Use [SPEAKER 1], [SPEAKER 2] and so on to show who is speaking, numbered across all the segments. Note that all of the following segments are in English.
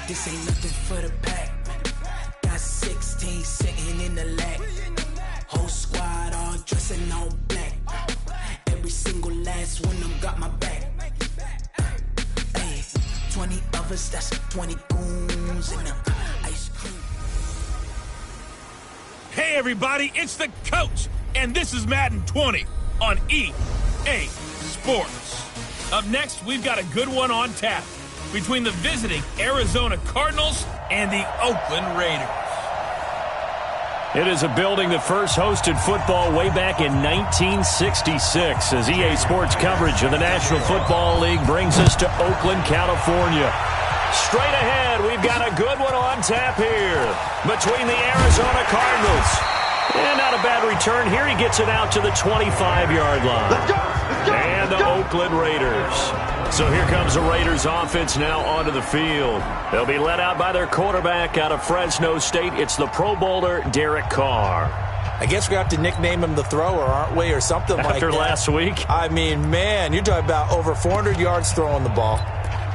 [SPEAKER 1] This ain't nothing for the pack. Got 16 sitting in the lap. Whole squad all dressing all black. Every single last one of them got my back. 20 of us, that's 20 goons in the ice cream.
[SPEAKER 2] Hey everybody, it's the coach, and this is Madden 20 on EA Sports. Up next, we've got a good one on tap between the visiting Arizona Cardinals and the Oakland Raiders.
[SPEAKER 3] It is a building that first hosted football way back in 1966 as EA Sports coverage of the National Football League brings us to Oakland, California. Straight ahead, we've got a good one on tap here between the Arizona Cardinals. And not a bad return here. He gets it out to the 25-yard line.
[SPEAKER 4] Let's go! Let's go!
[SPEAKER 3] And the Oakland Raiders. So here comes the Raiders offense now onto the field. They'll be led out by their quarterback out of Fresno State. It's the Pro Bowler, Derek Carr.
[SPEAKER 5] I guess we have to nickname him the thrower, aren't we, or something like that.
[SPEAKER 3] After last week?
[SPEAKER 5] I mean, man, you're talking about over 400 yards throwing the ball.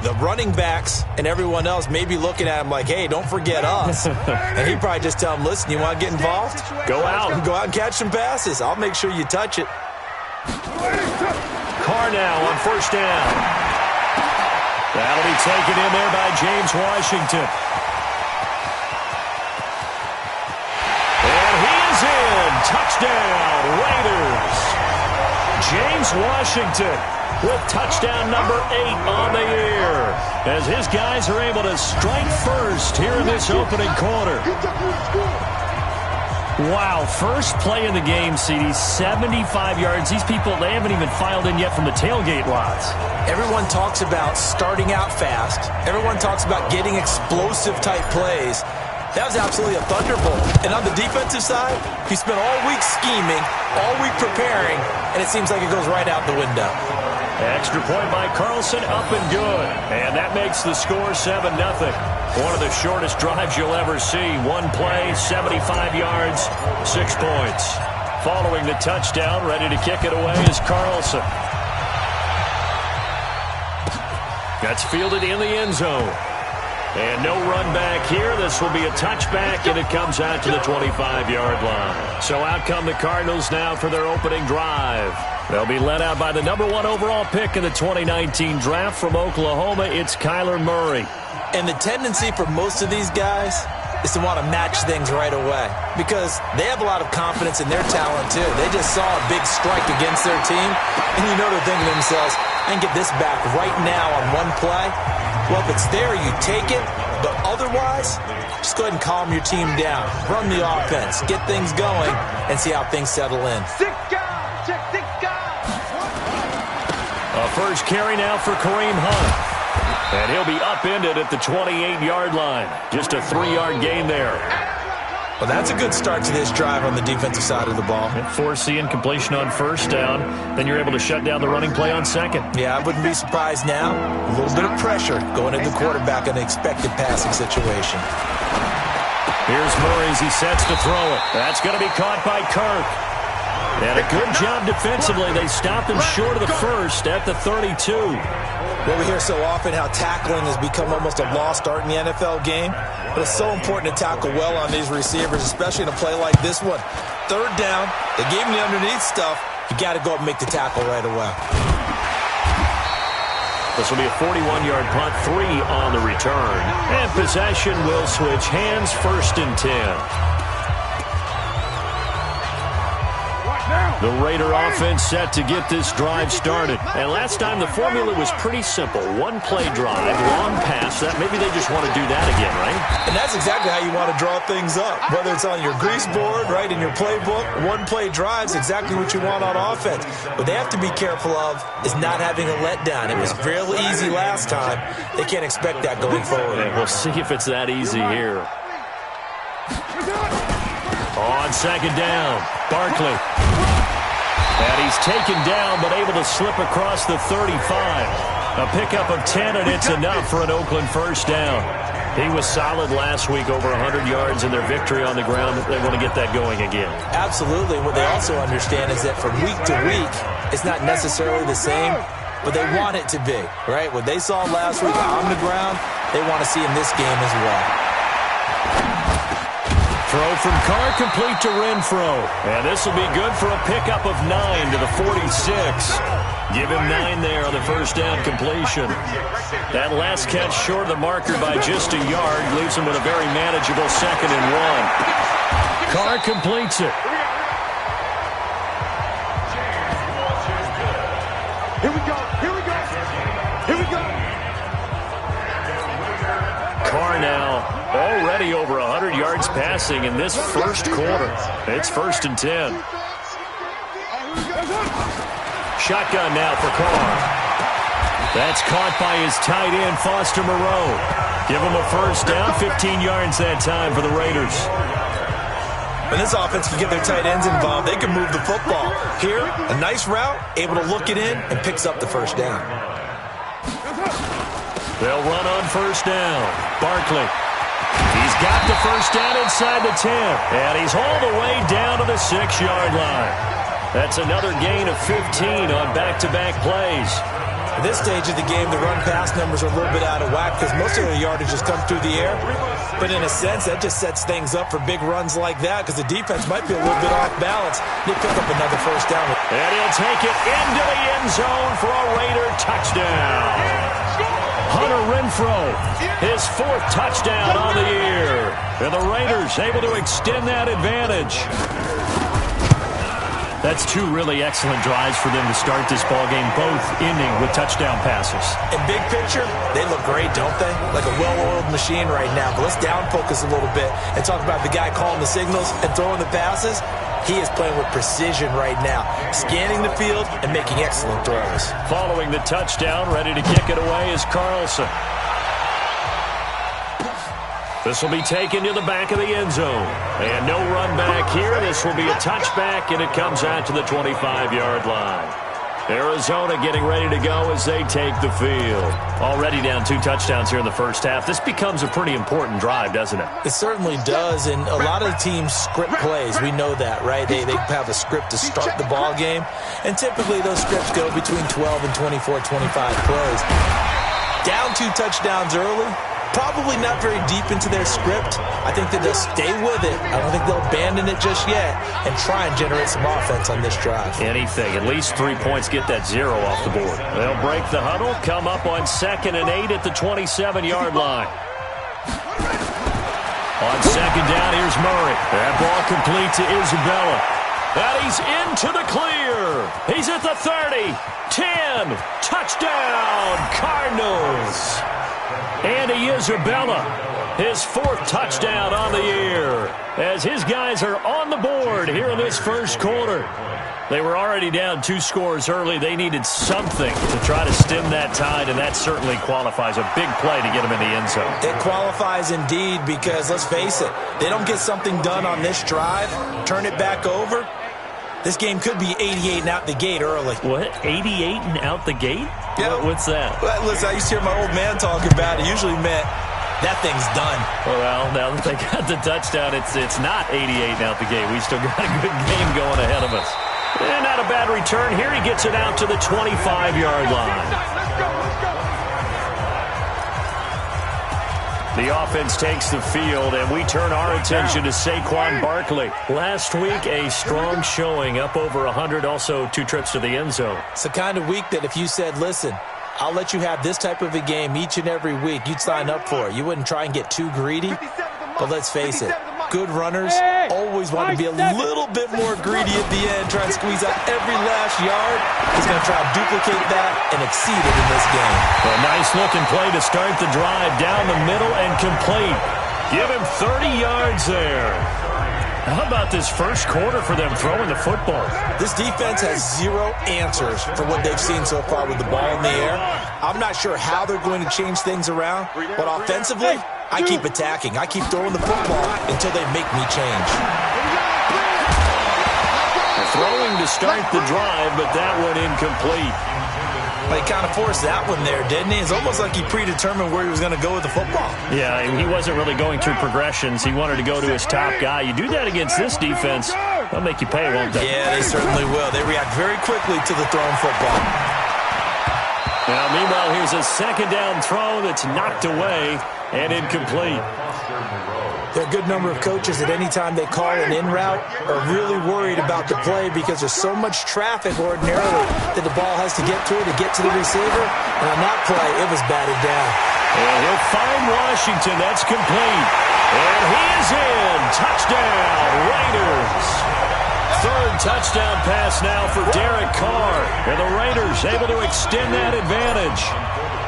[SPEAKER 5] The running backs and everyone else may be looking at him like, hey, don't forget us. And he'd probably just tell them, listen, you want to get involved?
[SPEAKER 3] Go out
[SPEAKER 5] and catch some passes. I'll make sure you touch it.
[SPEAKER 3] Carr now on first down. That'll be taken in there by James Washington. And he is in. Touchdown, Raiders. James Washington with touchdown number 8 on the year as his guys are able to strike first here in this opening quarter. Wow, first play in the game, CD, 75 yards. These people, they haven't even filed in yet from the tailgate lots.
[SPEAKER 5] Everyone talks about starting out fast. Everyone talks about getting explosive-type plays. That was absolutely a thunderbolt. And on the defensive side, he spent all week scheming, all week preparing, and it seems like it goes right out the window.
[SPEAKER 3] Extra point by Carlson, up and good. And that makes the score 7-0. One of the shortest drives you'll ever see. One play, 75 yards, 6 points. Following the touchdown, ready to kick it away is Carlson. That's fielded in the end zone. And no run back here. This will be a touchback, and it comes out to the 25-yard line. So out come the Cardinals now for their opening drive. They'll be led out by the number 1 overall pick in the 2019 draft from Oklahoma. It's Kyler Murray.
[SPEAKER 5] And the tendency for most of these guys is to want to match things right away because they have a lot of confidence in their talent, too. They just saw a big strike against their team, and you know they're thinking to themselves, I can get this back right now on one play. Well, if it's there, you take it, but otherwise, just go ahead and calm your team down. Run the offense, get things going, and see how things settle in.
[SPEAKER 4] 6 guys, check 6 guys.
[SPEAKER 3] A first carry now for Kareem Hunt. And he'll be upended at the 28-yard line. Just a 3-yard gain there.
[SPEAKER 5] Well, that's a good start to this drive on the defensive side of the ball.
[SPEAKER 3] Force the incompletion on first down. Then you're able to shut down the running play on second.
[SPEAKER 5] Yeah, I wouldn't be surprised now. A little bit of pressure going into the quarterback in an expected passing situation.
[SPEAKER 3] Here's Murray as he sets to throw it. That's going to be caught by Kirk. And a good job defensively. They stopped him short of the first at the 32.
[SPEAKER 5] Well, we hear so often how tackling has become almost a lost art in the NFL game. But it's so important to tackle well on these receivers, especially in a play like this one. Third down, they gave him the underneath stuff. You got to go up and make the tackle right away.
[SPEAKER 3] This will be a 41-yard punt, 3 on the return. And possession will switch hands, 1st and 10. The Raider offense set to get this drive started. And last time the formula was pretty simple. One play drive, long pass. Maybe they just want to do that again, right?
[SPEAKER 5] And that's exactly how you want to draw things up. Whether it's on your grease board, right, in your playbook, one play drive is exactly what you want on offense. What they have to be careful of is not having a letdown. It was real easy last time. They can't expect that going forward.
[SPEAKER 3] And we'll see if it's that easy here. On second down, Barkley. And he's taken down, but able to slip across the 35. A pickup of 10, and it's enough for an Oakland first down. He was solid last week, over 100 yards in their victory on the ground. They want to get that going again.
[SPEAKER 5] Absolutely. What they also understand is that from week to week, it's not necessarily the same. but they want it to be, right? What they saw last week on the ground, they want to see in this game as well.
[SPEAKER 3] Throw from Carr complete to Renfro. And this will be good for a pickup of 9 to the 46. Give him 9 there on the first down completion. That last catch short of the marker by just a yard leaves him with a very manageable 2nd and 1. Carr completes it.
[SPEAKER 4] Here we go. Here we go. Here we go.
[SPEAKER 3] Carr now already over 100 yards passing in this first quarter. It's 1st and 10. Shotgun now for Carr. That's caught by his tight end, Foster Moreau. Give him a first down, 15 yards that time for the Raiders.
[SPEAKER 5] When this offense can get their tight ends involved, they can move the football. Here, a nice route, able to look it in, and picks up the first down.
[SPEAKER 3] They'll run on first down. Barkley. He's got the first down inside the 10. And he's all the way down to the 6-yard line. That's another gain of 15 on back-to-back plays.
[SPEAKER 5] At this stage of the game, the run-pass numbers are a little bit out of whack because most of their yardage has come through the air. But in a sense, that just sets things up for big runs like that because the defense might be a little bit off balance. They pick up another first down.
[SPEAKER 3] And he'll take it into the end zone for a Raider touchdown. Hunter Renfro, his 4th touchdown on the year. And the Raiders able to extend that advantage. That's 2 really excellent drives for them to start this ballgame, both ending with touchdown passes.
[SPEAKER 5] In big picture, they look great, don't they? Like a well-oiled machine right now. But let's down focus a little bit and talk about the guy calling the signals and throwing the passes. He is playing with precision right now, scanning the field and making excellent throws.
[SPEAKER 3] Following the touchdown, ready to kick it away is Carlson. This will be taken to the back of the end zone. And no run back here. This will be a touchback, and it comes out to the 25-yard line. Arizona getting ready to go as they take the field. Already down 2 touchdowns here in the first half. This becomes a pretty important drive, doesn't it?
[SPEAKER 5] It certainly does, and a lot of the teams script plays. We know that, right? They have a script to start the ball game, and typically those scripts go between 12 and 24, 25 plays. Down 2 touchdowns early. Probably not very deep into their script. I think that they'll stay with it. I don't think they'll abandon it just yet and try and generate some offense on this drive.
[SPEAKER 3] Anything. At least 3 points, get that 0 off the board. They'll break the huddle, come up on 2nd and 8 at the 27-yard line. On 2nd down, here's Murray. That ball complete to Isabella. And he's into the clear. He's at the 30, 10, touchdown, Cardinals. Andy Isabella, his 4th touchdown on the year, as his guys are on the board here in this first quarter. They were already down 2 scores early. They needed something to try to stem that tide, and that certainly qualifies. A big play to get them in the end zone.
[SPEAKER 5] It qualifies indeed because, let's face it, they don't get something done on this drive, turn it back over. This game could be 88 and out the gate early.
[SPEAKER 3] What? 88 and out the gate?
[SPEAKER 5] Yeah.
[SPEAKER 3] What's that?
[SPEAKER 5] Well, listen, I used to hear my old man talking about it. Usually meant that thing's done.
[SPEAKER 3] Well, now that they got the touchdown, it's not 88 and out the gate. We still got a good game going ahead of us. And not a bad return here. He gets it out to the 25-yard line. The offense takes the field, and we turn our attention to Saquon Barkley. Last week, a strong showing, up over 100, also 2 trips to the end zone.
[SPEAKER 5] It's the kind of week that if you said, listen, I'll let you have this type of a game each and every week, you'd sign up for it. You wouldn't try and get too greedy. But let's face it, good runners always want to be a little bit more greedy at the end, try and squeeze out every last yard. He's going to try to duplicate that and exceed it in this game.
[SPEAKER 3] A nice-looking play to start the drive down the middle and complete. Give him 30 yards there. How about this first quarter for them throwing the football?
[SPEAKER 5] This defense has 0 answers for what they've seen so far with the ball in the air. I'm not sure how they're going to change things around, but offensively, I keep attacking. I keep throwing the football until they make me change.
[SPEAKER 3] Throwing to start the drive, but that one incomplete.
[SPEAKER 5] He kind of forced that one there, didn't he? It's almost like he predetermined where he was going to go with the football.
[SPEAKER 3] Yeah, he wasn't really going through progressions. He wanted to go to his top guy. You do that against this defense, they'll make you pay, won't they?
[SPEAKER 5] Yeah, they certainly will. They react very quickly to the thrown football.
[SPEAKER 3] Now, meanwhile, here's a second down throw that's knocked away and incomplete.
[SPEAKER 5] There are a good number of coaches that any time they call an in route are really worried about the play because there's so much traffic ordinarily that the ball has to get through to get to the receiver. And on that play, it was batted down.
[SPEAKER 3] And he'll find Washington. That's complete. And he is in. Touchdown, Raiders. Third touchdown pass now for Derek Carr. And the Raiders able to extend that advantage.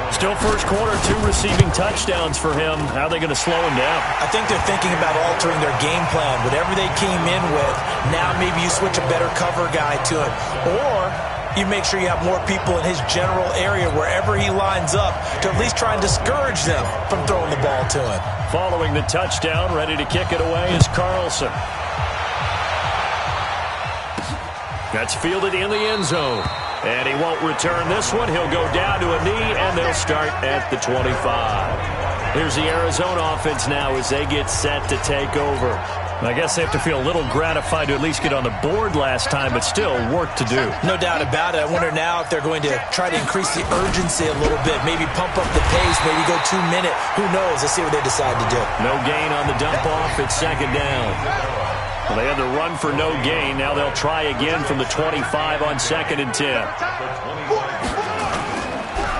[SPEAKER 3] Still first quarter, 2 receiving touchdowns for him. How are they going to slow him down?
[SPEAKER 5] I think they're thinking about altering their game plan. Whatever they came in with, now maybe you switch a better cover guy to him. Or you make sure you have more people in his general area wherever he lines up to at least try and discourage them from throwing the ball to him.
[SPEAKER 3] Following the touchdown, ready to kick it away is Carlson. That's fielded in the end zone. And he won't return this one. He'll go down to a knee, and they'll start at the 25. Here's the Arizona offense now as they get set to take over. I guess they have to feel a little gratified to at least get on the board last time, but still work to do.
[SPEAKER 5] No doubt about it. I wonder now if they're going to try to increase the urgency a little bit, maybe pump up the pace, maybe go 2 minute. Who knows? Let's see what they decide to do.
[SPEAKER 3] No gain on the dump off. It's second down. Well, they had the run for no gain. Now they'll try again from the 25 on 2nd and 10.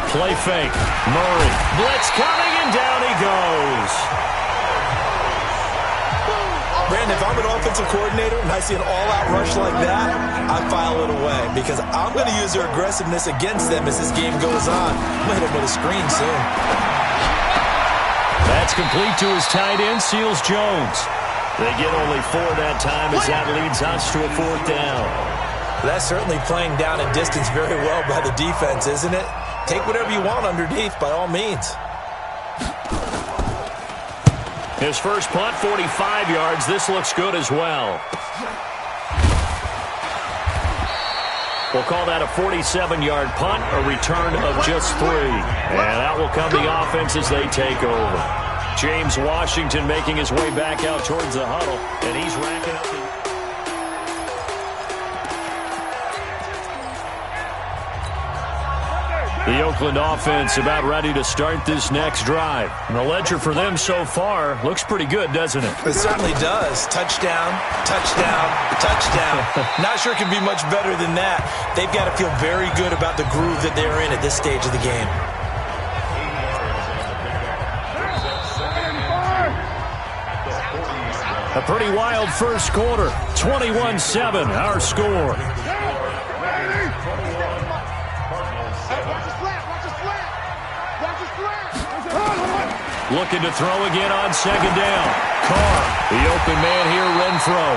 [SPEAKER 3] Play fake. Murray. Blitz coming, and down he goes.
[SPEAKER 5] Brandon, if I'm an offensive coordinator and I see an all-out rush like that, I file it away because I'm going to use their aggressiveness against them as this game goes on. I'm going to hit them with a screen soon.
[SPEAKER 3] That's complete to his tight end, Seals Jones. They get only 4 that time as that leads us to a 4th down.
[SPEAKER 5] That's certainly playing down a distance very well by the defense, isn't it? Take whatever you want underneath, by all means.
[SPEAKER 3] His first punt, 45 yards. This looks good as well. We'll call that a 47-yard punt, a return of just 3. And that will come the offense as they take over. James Washington making his way back out towards the huddle, and he's racking up the Oakland offense about ready to start this next drive. And the ledger for them so far looks pretty good, doesn't it?
[SPEAKER 5] It certainly does. Touchdown, touchdown, touchdown. Not sure it can be much better than that. They've got to feel very good about the groove that they're in at this stage of the game.
[SPEAKER 3] A pretty wild first quarter. 21-7, our score. Looking to throw again on 2nd down. Carr, the open man here, Renfro.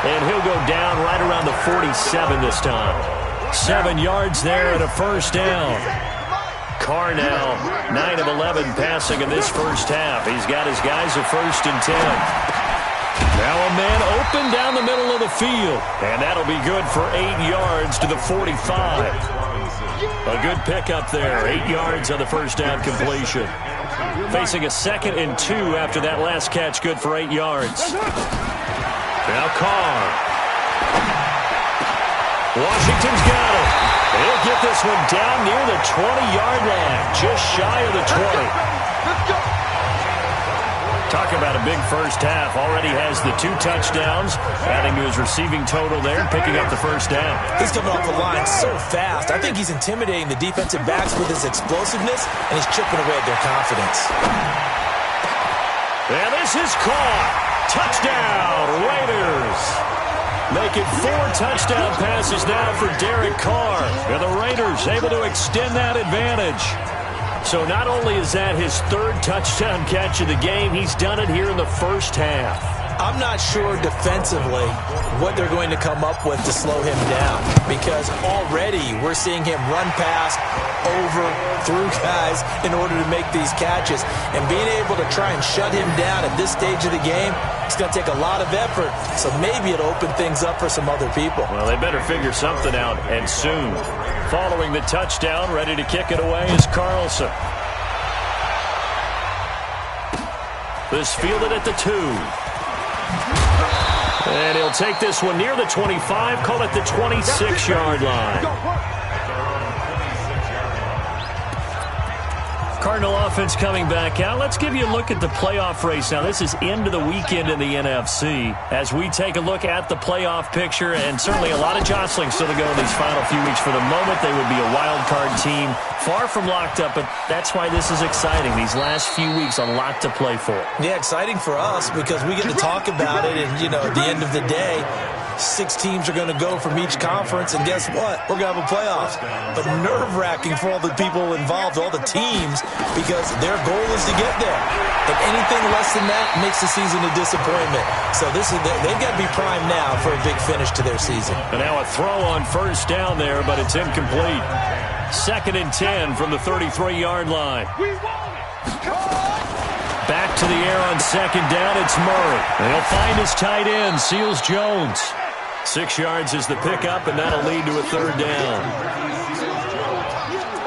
[SPEAKER 3] And he'll go down right around the 47 this time. 7 yards there and a first down. Carr now, 9 of 11 passing in this first half. He's got his guys a 1st and 10. Now a man open down the middle of the field. And that'll be good for 8 yards to the 45. A good pickup there. 8 yards on the first down completion. Facing a 2nd and 2 after that last catch. Good for 8 yards. Now Carr. Washington's got it. He'll get this one down near the 20-yard line. Just shy of the 20. Talk about a big first half. Already has the 2 touchdowns, adding to his receiving total there, and picking up the first down.
[SPEAKER 5] He's coming off the line so fast. I think he's intimidating the defensive backs with his explosiveness, and he's chipping away at their confidence.
[SPEAKER 3] And this is caught. Touchdown, Raiders. Making 4 touchdown passes now for Derek Carr. And the Raiders able to extend that advantage. So not only is that his 3rd touchdown catch of the game, he's done it here in the first half.
[SPEAKER 5] I'm not sure defensively what they're going to come up with to slow him down, because already we're seeing him run past, over, through guys in order to make these catches. And being able to try and shut him down at this stage of the game, it's going to take a lot of effort. So maybe it'll open things up for some other people.
[SPEAKER 3] Well, they better figure something out, and soon. Following the touchdown, ready to kick it away is Carlson. This fielded at the 2. And he'll take this one near the 25, call it the 26-yard line. Cardinal offense coming back out. Let's give you a look at the playoff race. Now, this is end of the weekend in the NFC. As we take a look at the playoff picture, and certainly a lot of jostling still to go in these final few weeks. For the moment, they would be a wild card team, far from locked up, but that's why this is exciting. These last few weeks, a lot to play for.
[SPEAKER 5] Yeah, exciting for us because we get to talk about it, and, at the end of the day, 6 teams are going to go from each conference, and guess what? We're going to have a playoffs. But nerve-wracking for all the people involved, all the teams, because their goal is to get there. And anything less than that makes the season a disappointment. So they've got to be primed now for a big finish to their season.
[SPEAKER 3] And now a throw on first down there, but it's incomplete. 2nd and 10 from the 33-yard line. Back to the air on 2nd down, it's Murray. And he'll find his tight end, Seals Jones. 6 yards is the pickup, and that'll lead to a 3rd down.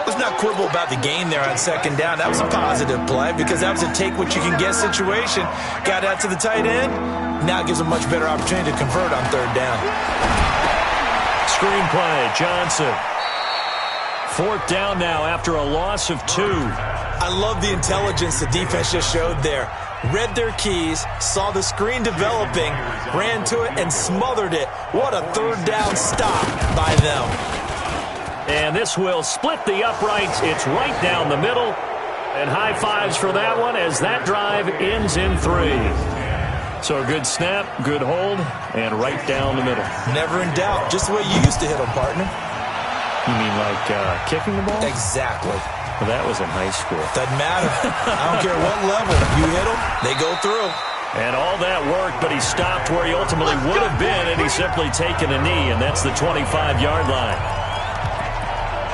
[SPEAKER 5] Let's not quibble about the gain there on 2nd down. That was a positive play because that was a take-what-you-can-get situation. Got out to the tight end. Now it gives a much better opportunity to convert on 3rd down.
[SPEAKER 3] Screenplay, Johnson. 4th down now after a loss of 2.
[SPEAKER 5] I love the intelligence the defense just showed there. Read their keys, saw the screen developing, ran to it, and smothered it. What a 3rd down stop by them.
[SPEAKER 3] And this will split the uprights. It's right down the middle. And high fives for that one as that drive ends in 3. So a good snap, good hold, and right down the middle.
[SPEAKER 5] Never in doubt. Just the way you used to hit them, partner.
[SPEAKER 3] You mean like kicking the ball?
[SPEAKER 5] Exactly.
[SPEAKER 3] Well, that was in high school.
[SPEAKER 5] Doesn't matter. I don't care what level. You hit them, they go through.
[SPEAKER 3] And all that worked, but he stopped where he ultimately would have been, and he's simply taken a knee, and that's the 25-yard line.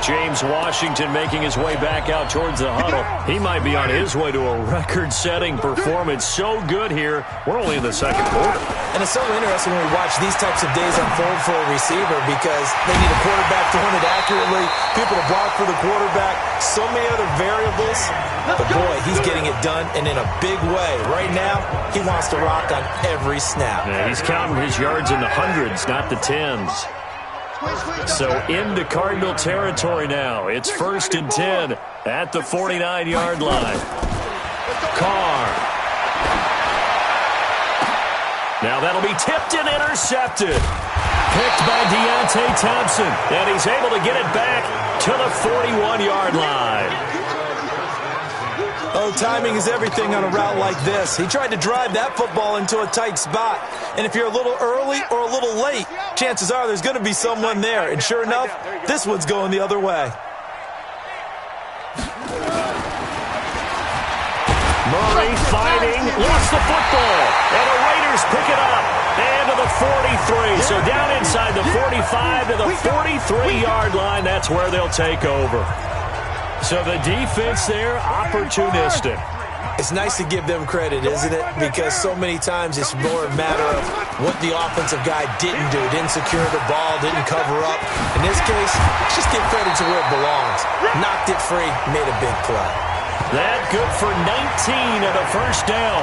[SPEAKER 3] James Washington making his way back out towards the huddle. He might be on his way to a record-setting performance. So good here. We're only in the 2nd quarter.
[SPEAKER 5] And it's so interesting when we watch these types of days unfold for a receiver because they need a quarterback throwing it accurately, people to block for the quarterback, so many other variables. But, boy, he's getting it done and in a big way. Right now, he wants to rock on every snap.
[SPEAKER 3] Yeah, he's counting his yards in the hundreds, not the tens. So into Cardinal territory now. It's 1st and 10 at the 49-yard line. Carr. Now that'll be tipped and intercepted. Picked by Deontay Thompson. And he's able to get it back to the 41-yard line.
[SPEAKER 5] Oh, timing is everything on a route like this. He tried to drive that football into a tight spot. And if you're a little early or a little late, chances are there's going to be someone there. And sure enough, this one's going the other way.
[SPEAKER 3] Murray fighting, lost the football. And the Raiders pick it up. And to the 43. So down inside the 45 to the 43-yard line. That's where they'll take over. So the defense there, opportunistic.
[SPEAKER 5] It's nice to give them credit, isn't it? Because so many times it's more a matter of what the offensive guy didn't do. Didn't secure the ball, didn't cover up. In this case, let's just give credit to where it belongs. Knocked it free, made a big play.
[SPEAKER 3] That good for 19 and a 1st down.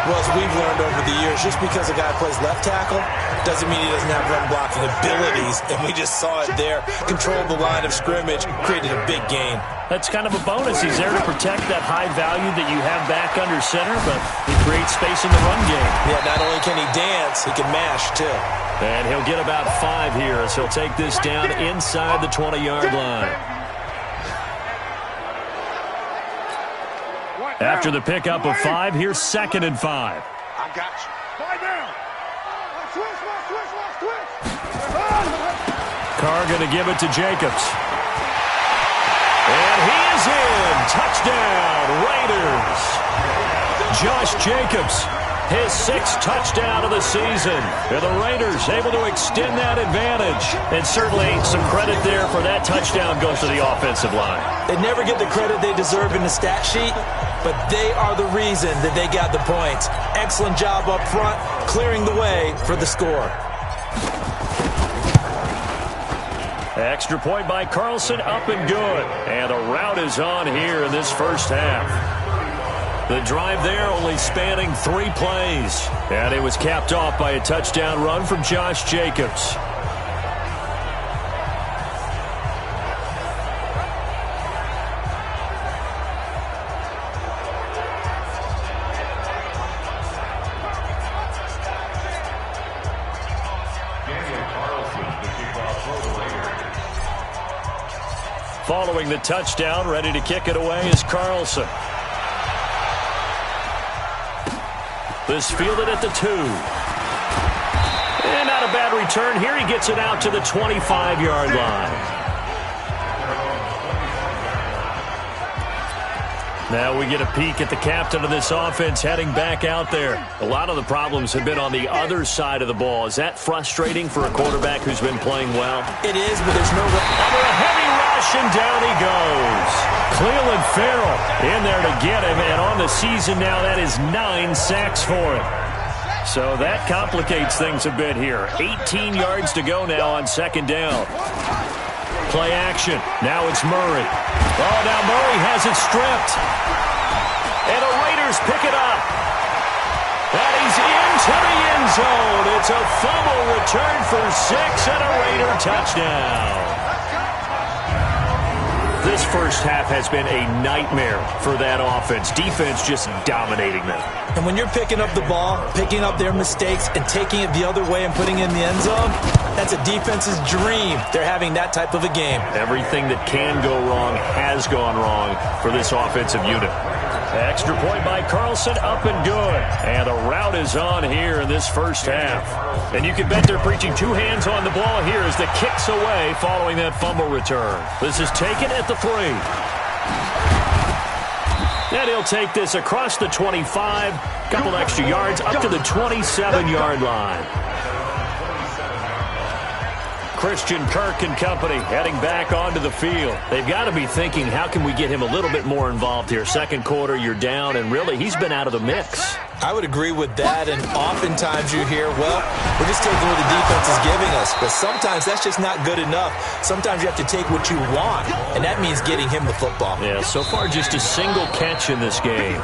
[SPEAKER 5] Well, as we've learned over the years, just because a guy plays left tackle doesn't mean he doesn't have run-blocking abilities, and we just saw it there. Controlled the line of scrimmage, created a big gain.
[SPEAKER 3] That's kind of a bonus. He's there to protect that high value that you have back under center, but he creates space in the run game.
[SPEAKER 5] Yeah, not only can he dance, he can mash, too.
[SPEAKER 3] And he'll get about 5 here as he'll take this down inside the 20-yard line. After the pickup of 5, here's 2nd and 5.
[SPEAKER 4] I got you. 5 down. Switch.
[SPEAKER 3] Carr going to give it to Jacobs. And he is in. Touchdown, Raiders. Josh Jacobs, his 6th touchdown of the season. And the Raiders able to extend that advantage. And certainly some credit there for that touchdown goes to the offensive line.
[SPEAKER 5] They never get the credit they deserve in the stat sheet, but they are the reason that they got the points. Excellent job up front, clearing the way for the score.
[SPEAKER 3] Extra point by Carlson, up and good. And the route is on here in this first half. The drive there only spanning 3 plays. And it was capped off by a touchdown run from Josh Jacobs. Following the touchdown, ready to kick it away is Carlson. This fielded at the 2. And not a bad return here. He gets it out to the 25-yard line. Now we get a peek at the captain of this offense heading back out there. A lot of the problems have been on the other side of the ball. Is that frustrating for a quarterback who's been playing well?
[SPEAKER 5] It is, but there's no...
[SPEAKER 3] Under a heavy rush, and down he goes. Cleveland Farrell in there to get him, and on the season now, that is 9 sacks for him. So that complicates things a bit here. 18 yards to go now on second down. Play action. Now it's Murray. Oh, now Murray has it stripped. And the Raiders pick it up. And he's into the end zone. It's a fumble return for 6 and a Raider touchdown. This first half has been a nightmare for that offense. Defense just dominating them.
[SPEAKER 5] And when you're picking up the ball, picking up their mistakes, and taking it the other way and putting it in the end zone, that's a defense's dream. They're having that type of a game.
[SPEAKER 3] Everything that can go wrong has gone wrong for this offensive unit. Extra point by Carlson, up and good. And a rout is on here in this first half. And you can bet they're preaching 2 hands on the ball here as the kick's away following that fumble return. This is taken at the 3. And he'll take this across the 25, couple extra yards up to the 27-yard line. Christian Kirk and company heading back onto the field. They've got to be thinking, how can we get him a little bit more involved here? Second quarter, you're down, and really, he's been out of the mix.
[SPEAKER 5] I would agree with that, and oftentimes you hear, well, we're just taking what the defense is giving us, but sometimes that's just not good enough. Sometimes you have to take what you want, and that means getting him the football.
[SPEAKER 3] Yeah, so far just a single catch in this game.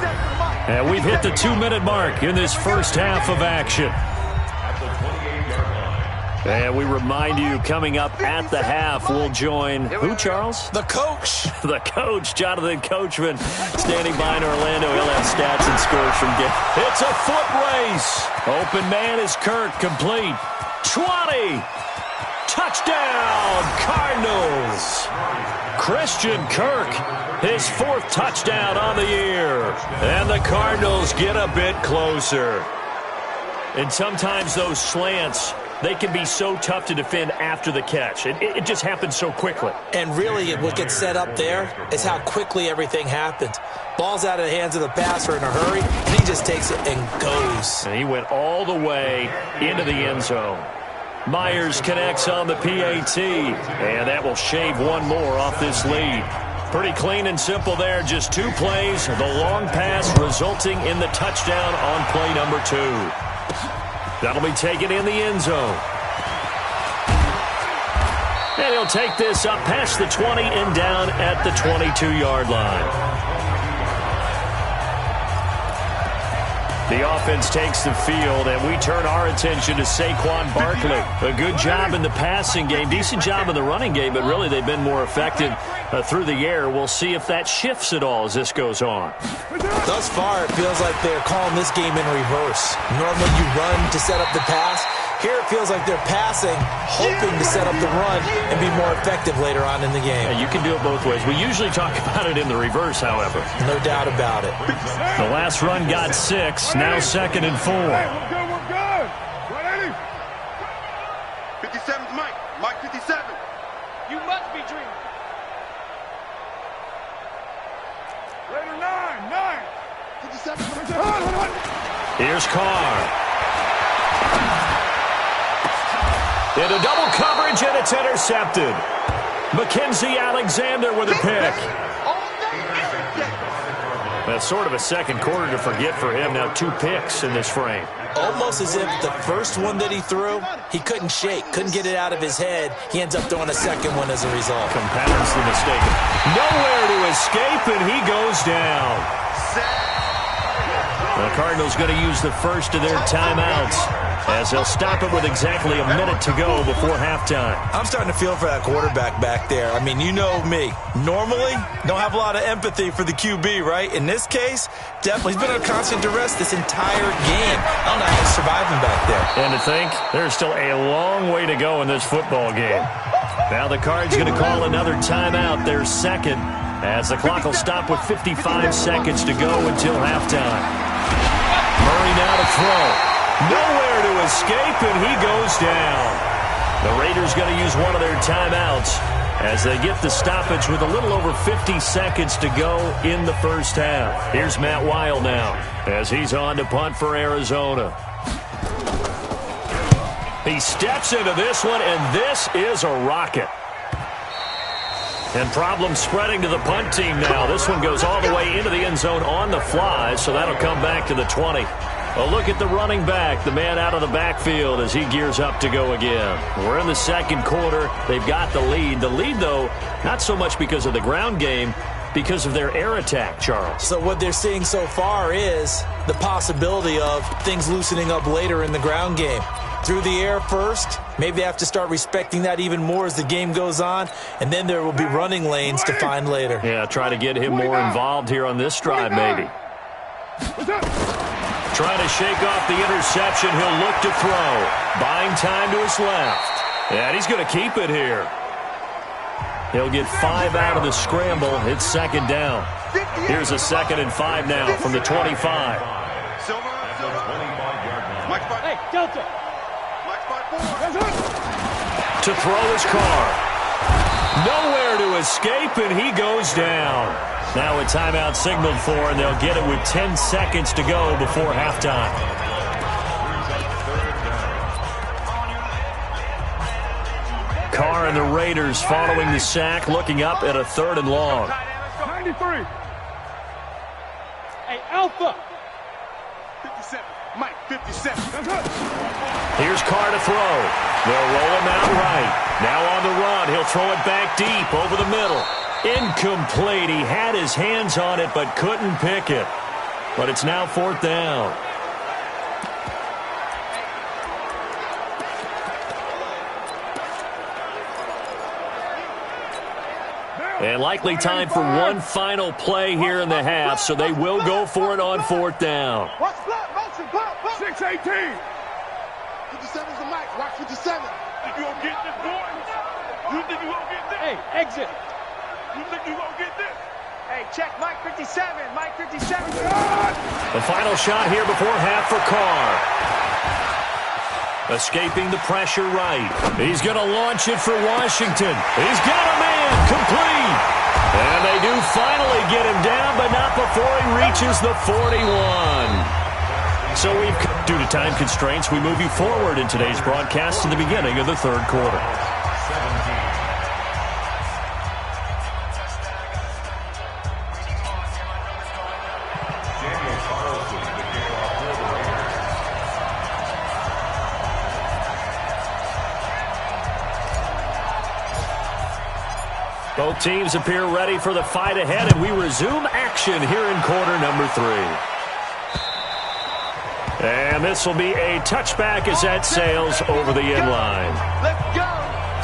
[SPEAKER 3] And we've hit the 2-minute mark in this first half of action. And we remind you, coming up at the half, we'll join who, Charles?
[SPEAKER 5] The coach.
[SPEAKER 3] The coach, Jonathan Coachman, standing by in Orlando. He'll have stats and scores from game. It's a foot race. Open man is Kirk, complete. 20. Touchdown, Cardinals. Christian Kirk, his 4th touchdown on the year. And the Cardinals get a bit closer. And sometimes those slants, they can be so tough to defend after the catch. It just happens so quickly.
[SPEAKER 5] And really, what gets set up there is how quickly everything happens. Ball's out of the hands of the passer in a hurry, and he just takes it and goes.
[SPEAKER 3] And he went all the way into the end zone. Myers connects on the PAT, and that will shave one more off this lead. Pretty clean and simple there. Just 2 plays. The long pass resulting in the touchdown on play number 2. That'll be taken in the end zone. And he'll take this up past the 20 and down at the 22-yard line. The offense takes the field, and we turn our attention to Saquon Barkley. A good job in the passing game, decent job in the running game, but really they've been more effective through the air. We'll see if that shifts at all as this goes on.
[SPEAKER 5] Thus far, it feels like they're calling this game in reverse. Normally you run to set up the pass. Here it feels like they're passing, hoping to set up the run and be more effective later on in the game.
[SPEAKER 3] Yeah, you can do it both ways. We usually talk about it in the reverse, however.
[SPEAKER 5] No doubt about it.
[SPEAKER 3] The last run got 6, now 2nd and 4.
[SPEAKER 4] We're good. 57's Mike. Mike 57.
[SPEAKER 6] You must be dreaming.
[SPEAKER 4] Later 9. 57.
[SPEAKER 3] Here's Carr. Into double coverage, and it's intercepted. Mackenzie Alexander with a pick. That's sort of a second quarter to forget for him. Now 2 picks in this frame.
[SPEAKER 5] Almost as if the first one that he threw, he couldn't shake, couldn't get it out of his head. He ends up throwing a second one as a result.
[SPEAKER 3] Compounds the mistake. Nowhere to escape, and he goes down. The Cardinals going to use the first of their timeouts as they'll stop it with exactly a minute to go before halftime.
[SPEAKER 5] I'm starting to feel for that quarterback back there. I mean, you know me. Normally, don't have a lot of empathy for the QB, right? In this case, definitely. He's been under constant duress this entire game. I don't know how he's surviving back there.
[SPEAKER 3] And to think, there's still a long way to go in this football game. Now the Cards going to call another timeout, their second, as the clock will stop with 55 seconds to go until halftime. Murray now to throw. Nowhere to escape, and he goes down. The Raiders going to use one of their timeouts as they get the stoppage with a little over 50 seconds to go in the first half. Here's Matt Weil now as he's on to punt for Arizona. He steps into this one, and this is a rocket. And problems spreading to the punt team now. This one goes all the way into the end zone on the fly, so that'll come back to the 20. A look at the running back, the man out of the backfield as he gears up to go again. We're in the second quarter. They've got the lead. The lead, though, not so much because of the ground game, because of their air attack, Charles.
[SPEAKER 5] So what they're seeing so far is the possibility of things loosening up later in the ground game. Through the air first, maybe they have to start respecting that even more as the game goes on, and then there will be running lanes to find later.
[SPEAKER 3] Yeah, try to get him more involved here on this drive, maybe. Trying to shake off the interception. He'll look to throw. Buying time to his left. And he's going to keep it here. He'll get 5 out of the scramble. It's second down. Here's a 2nd and 5 now from the 25.
[SPEAKER 6] Hey, Delta.
[SPEAKER 3] To throw his car. Nowhere to escape, and he goes down. Now a timeout signaled for, and they'll get it with 10 seconds to go before halftime. Carr and the Raiders following the sack, looking up at a 3rd and long.
[SPEAKER 4] 93.
[SPEAKER 6] Hey, Alpha.
[SPEAKER 4] 57. Mike, 57.
[SPEAKER 3] Here's Carr to throw. They'll roll him out right. Now on the run. He'll throw it back deep over the middle. Incomplete. He had his hands on it but couldn't pick it. But it's now 4th down. And likely time for one final play here in the half, so they will go for it on 4th down.
[SPEAKER 4] Watch block, motion, block, 6-18. 57's the Mike, watch 57. Think you gonna get this, boys? You think you gonna get this?
[SPEAKER 6] Hey, exit.
[SPEAKER 4] You think you gonna get this?
[SPEAKER 6] Hey, check Mike 57. Mike 57.
[SPEAKER 3] The final shot here before half for Carr. Escaping the pressure right. He's going to launch it for Washington. He's got a man complete. And they do finally get him down, but not before he reaches the 41. So due to time constraints, we move you forward in today's broadcast to the beginning of the 3rd quarter. Both teams appear ready for the fight ahead, and we resume action here in quarter number 3. And this will be a touchback as that sails over the end line.
[SPEAKER 6] Let's go.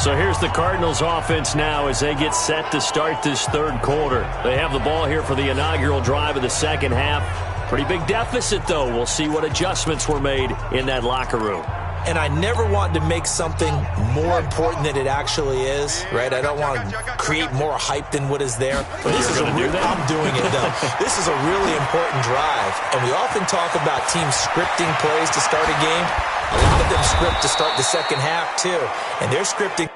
[SPEAKER 3] So here's the Cardinals offense now as they get set to start this 3rd quarter. They have the ball here for the inaugural drive of the second half. Pretty big deficit, though. We'll see what adjustments were made in that locker room.
[SPEAKER 5] And I never want to make something more important than it actually is, right? I don't want to create more hype than what is there. But this is I'm doing it, though. This is a really important drive. And we often talk about teams scripting plays to start a game. A lot of them script to start the second half, too. And they're scripting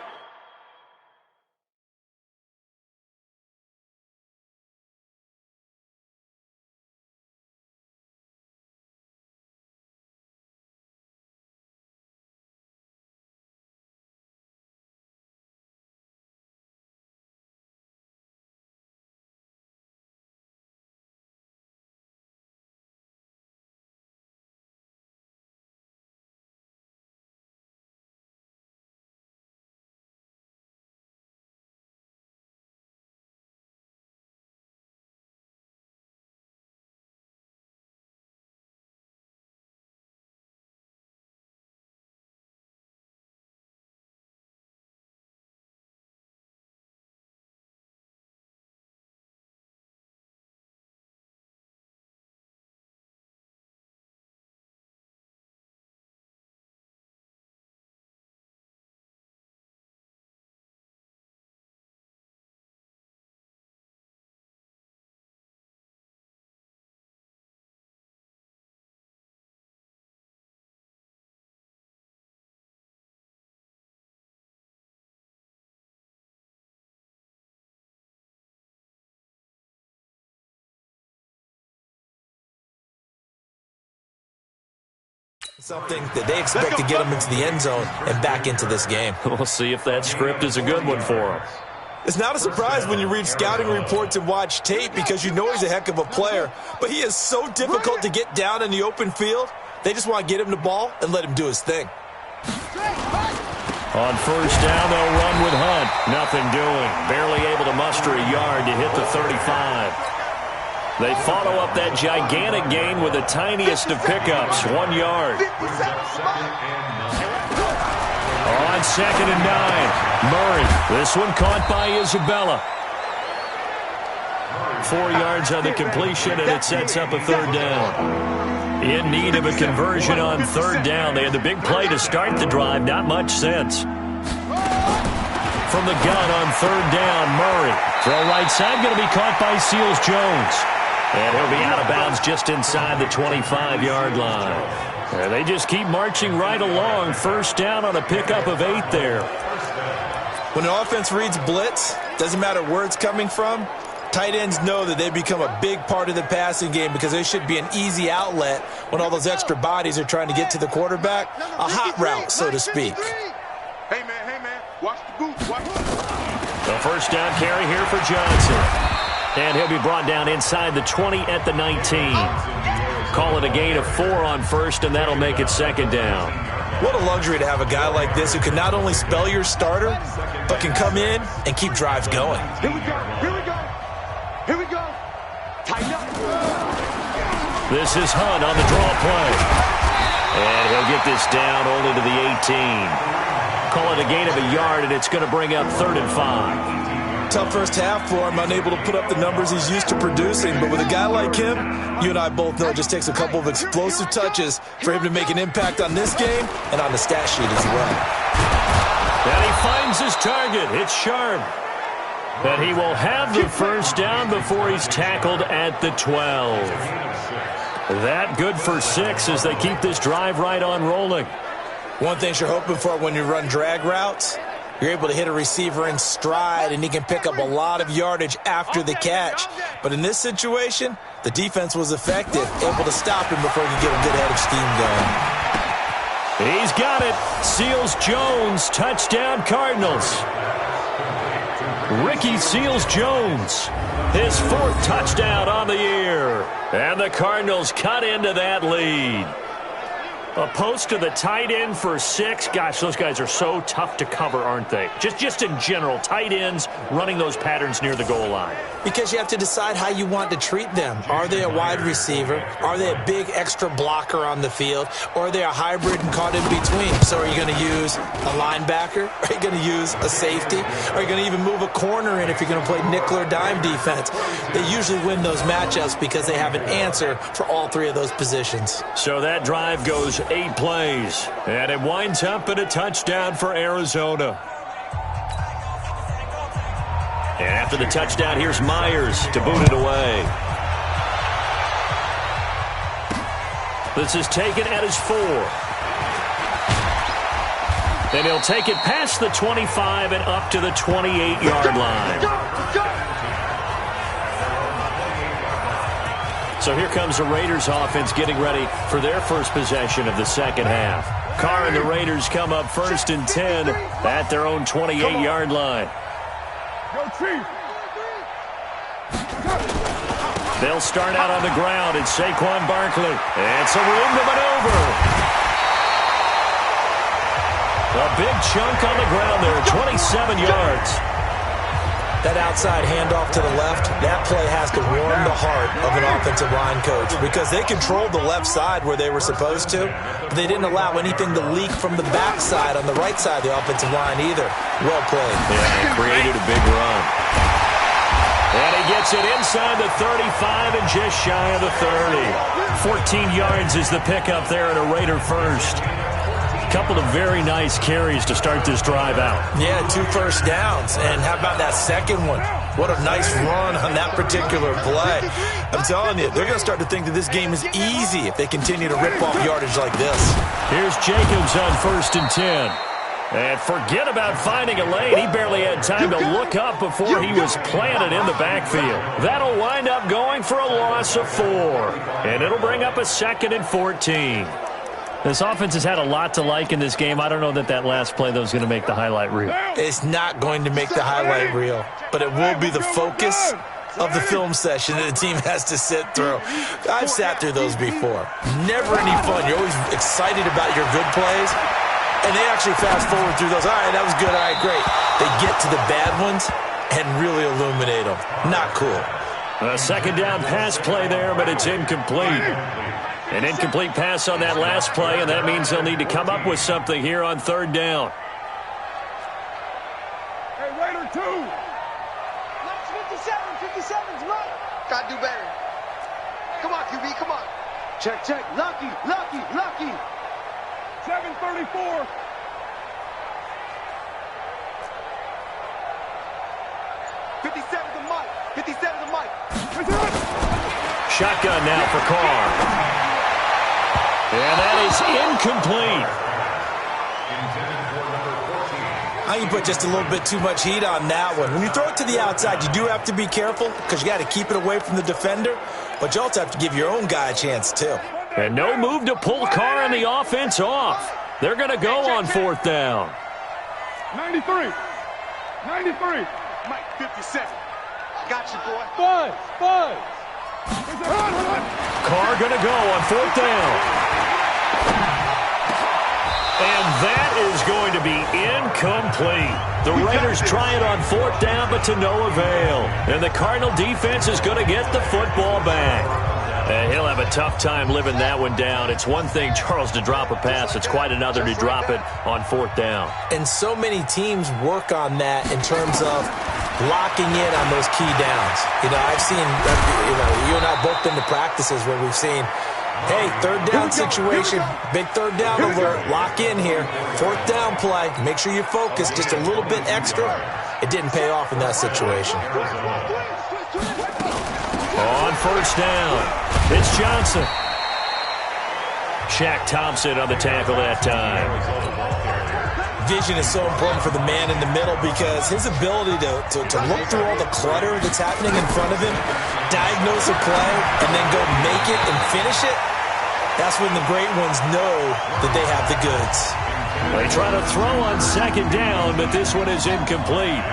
[SPEAKER 5] Something that they expect to get him into the end zone and back into this game.
[SPEAKER 3] We'll see if that script is a good one for him.
[SPEAKER 5] It's not a surprise when you read scouting reports and watch tape because you know he's a heck of a player, but he is so difficult to get down in the open field. They just want to get him the ball and let him do his thing.
[SPEAKER 3] On first down, they'll run with Hunt. Nothing doing. Barely able to muster a yard to hit the 35. They follow up that gigantic gain with the tiniest of pickups, 1 yard. On 2nd and 9, Murray. This one caught by Isabella. 4 yards on the completion, and it sets up a 3rd down. In need of a conversion on 3rd down. They had the big play to start the drive. Not much sense. From the gun on 3rd down, Murray. Throw right side, going to be caught by Seals-Jones. And he'll be out of bounds just inside the 25-yard line. And they just keep marching right along. 1st down on a pickup of 8 there.
[SPEAKER 5] When an offense reads blitz, doesn't matter where it's coming from, tight ends know that they become a big part of the passing game because they should be an easy outlet when all those extra bodies are trying to get to the quarterback. A hot route, so to speak.
[SPEAKER 4] Hey, man, watch the goose. Watch
[SPEAKER 3] The 1st down carry here for Johnson. And he'll be brought down inside the 20 at the 19. Call it a gain of 4 on 1st, and that'll make it 2nd down.
[SPEAKER 5] What a luxury to have a guy like this who can not only spell your starter, but can come in and keep drives going.
[SPEAKER 4] Here we go. Tighten up.
[SPEAKER 3] This is Hunt on the draw play. And he'll get this down only to the 18. Call it a gain of a yard, and it's going to bring up 3rd and 5.
[SPEAKER 5] Tough first half for him, unable to put up the numbers he's used to producing. But with a guy like him, you and I both know it just takes a couple of explosive touches for him to make an impact on this game and on the stat sheet as well.
[SPEAKER 3] And he finds his target. It's Sharp. And he will have the 1st down before he's tackled at the 12. That good for 6 as they keep this drive right on rolling.
[SPEAKER 5] One thing you're hoping for when you run drag routes, you're able to hit a receiver in stride, and he can pick up a lot of yardage after the catch. But in this situation, the defense was effective, able to stop him before he could get a good head of steam going.
[SPEAKER 3] He's got it. Seals-Jones, touchdown Cardinals. Ricky Seals-Jones, his 4th touchdown on the year. And the Cardinals cut into that lead. A post to the tight end for 6. Gosh, those guys are so tough to cover, aren't they? Just in general, tight ends running those patterns near the goal line.
[SPEAKER 5] Because you have to decide how you want to treat them. Are they a wide receiver? Are they a big extra blocker on the field? Or are they a hybrid and caught in between? So are you going to use a linebacker? Are you going to use a safety? Are you going to even move a corner in if you're going to play nickel or dime defense? They usually win those matchups because they have an answer for all 3 of those positions.
[SPEAKER 3] So that drive goes 8 plays, and it winds up in a touchdown for Arizona. And after the touchdown, here's Myers to boot it away. This is taken at his 4. And he'll take it past the 25 and up to the 28-yard line. So here comes the Raiders offense getting ready for their first possession of the 2nd half. Carr and the Raiders come up 1st and 10 at their own 28-yard line. They'll start out on the ground. It's Saquon Barkley. And some room to maneuver. A big chunk on the ground there, 27 yards.
[SPEAKER 5] That outside handoff to the left, that play has to warm the heart of an offensive line coach because they controlled the left side where they were supposed to, but they didn't allow anything to leak from the backside on the right side of the offensive line either. Well played.
[SPEAKER 3] Yeah, created a big run. And he gets it inside the 35 and just shy of the 30. 14 yards is the pickup there and a Raider first. Couple of very nice carries to start this drive out.
[SPEAKER 5] Yeah, 2 first downs. And how about that second one? What a nice run on that particular play. I'm telling you, they're going to start to think that this game is easy if they continue to rip off yardage like this.
[SPEAKER 3] Here's Jacobs on 1st and 10. And forget about finding a lane. He barely had time to look up before he was planted in the backfield. That'll wind up going for a loss of 4. And it'll bring up a 2nd and 14. This offense has had a lot to like in this game. I don't know that last play, though, is going to make the highlight reel.
[SPEAKER 5] It's not going to make the highlight reel, but it will be the focus of the film session that the team has to sit through. I've sat through those before. Never any fun. You're always excited about your good plays, and they actually fast forward through those. All right, that was good. All right, great. They get to the bad ones and really illuminate them. Not cool.
[SPEAKER 3] A second down pass play there, but it's incomplete. An incomplete pass on that last play, and that means they'll need to come up with something here on third down.
[SPEAKER 4] Hey, Raider 2.
[SPEAKER 6] Max 57's right.
[SPEAKER 7] Gotta do better. Come on, QB, come on.
[SPEAKER 6] Check. Lucky.
[SPEAKER 4] 734.
[SPEAKER 3] Shotgun now for Carr. And that is incomplete.
[SPEAKER 5] I think you put just a little bit too much heat on that one. When you throw it to the outside, you do have to be careful because you got to keep it away from the defender, but you also have to give your own guy a chance too.
[SPEAKER 3] And no move to pull Carr and the offense off. They're going to go on fourth down.
[SPEAKER 4] 93.
[SPEAKER 7] Mike, 57. Got you, boy.
[SPEAKER 6] Buzz.
[SPEAKER 3] Carr going to go on fourth down. And that is going to be incomplete. The Raiders try it on fourth down, but to no avail. And the Cardinal defense is going to get the football back. And he'll have a tough time living that one down. It's one thing, Charles, to drop a pass. It's quite another to drop it on fourth down.
[SPEAKER 5] And so many teams work on that in terms of locking in on those key downs. I've seen, you and I both been to practices where we've seen, hey, third down situation, big third down alert, lock in here, fourth down play, make sure you focus just a little bit extra. It didn't pay off in that situation.
[SPEAKER 3] On first down, it's Johnson. Shaq Thompson on the tackle that time.
[SPEAKER 5] Vision is so important for the man in the middle because his ability to look through all the clutter that's happening in front of him, diagnose a play, and then go make it and finish it, that's when the great ones know that they have the goods.
[SPEAKER 3] They try to throw on second down, but this one is incomplete.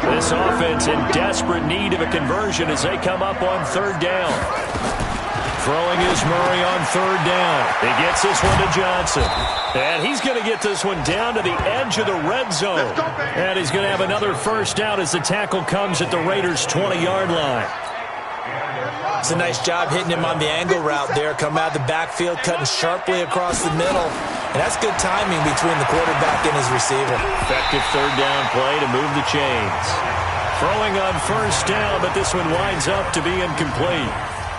[SPEAKER 3] This offense in desperate need of a conversion as they come up on third down. Throwing is Murray on third down. He gets this one to Johnson. And he's going to get this one down to the edge of the red zone. And he's going to have another first down as the tackle comes at the Raiders' 20-yard line.
[SPEAKER 5] It's a nice job hitting him on the angle route there. Come out of the backfield, cutting sharply across the middle. And that's good timing between the quarterback and his receiver.
[SPEAKER 3] Effective third down play to move the chains. Throwing on first down, but this one winds up to be incomplete.